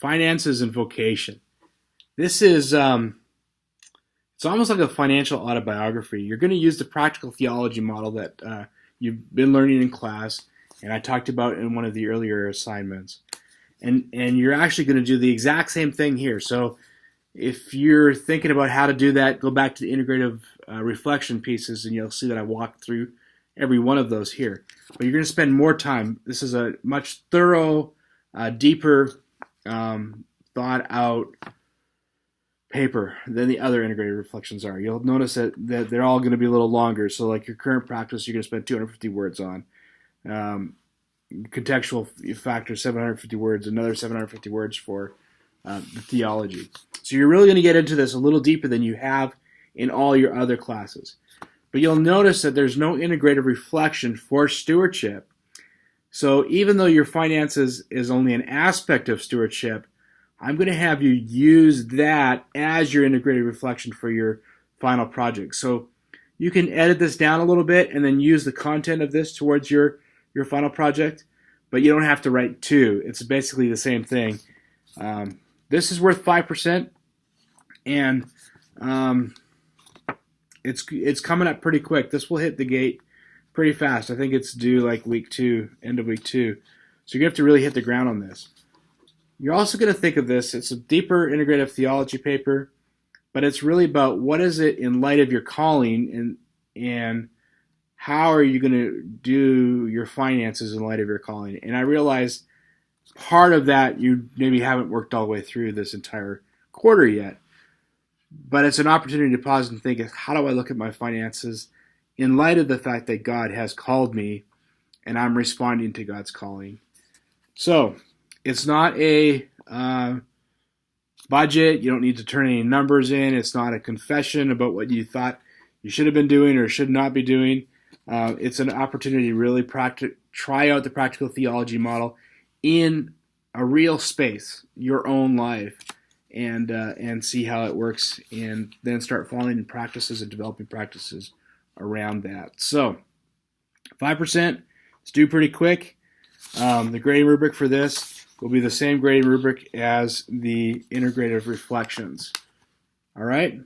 finances and vocation. This is it's almost like a financial autobiography. You're going to use the practical theology model that you've been learning in class, and I talked about in one of the earlier assignments. And you're actually going to do the exact same thing here. So if you're thinking about how to do that, go back to the integrative reflection pieces, and you'll see that I walked through every one of those here. But you're going to spend more time. This is a much thorough, deeper, thought out paper than the other integrated reflections are. You'll notice that they're all going to be a little longer. So like your current practice, you're going to spend 250 words on. Contextual factor, 750 words, another 750 words for the theology. So you're really going to get into this a little deeper than you have in all your other classes. But you'll notice that there's no integrative reflection for stewardship. So even though your finances is only an aspect of stewardship, I'm going to have you use that as your integrated reflection for your final project. So you can edit this down a little bit and then use the content of this towards your final project, but you don't have to write two. It's basically the same thing. This is worth 5%, and it's coming up pretty quick. This will hit the gate pretty fast. I think it's due like week 2, end of week 2. So you're going to have to really hit the ground on this. You're also going to think of this, it's a deeper integrative theology paper, but it's really about what is it in light of your calling, and how are you going to do your finances in light of your calling. And I realize part of that you maybe haven't worked all the way through this entire quarter yet, but it's an opportunity to pause and think, how do I look at my finances in light of the fact that God has called me and I'm responding to God's calling. So it's not a budget. You don't need to turn any numbers in. It's not a confession about what you thought you should have been doing or should not be doing. It's an opportunity to really try out the practical theology model in a real space, your own life, and see how it works, and then start following practices and developing practices around that. So 5% is due pretty quick. The grading rubric for this will be the same grading rubric as the integrative reflections. All right?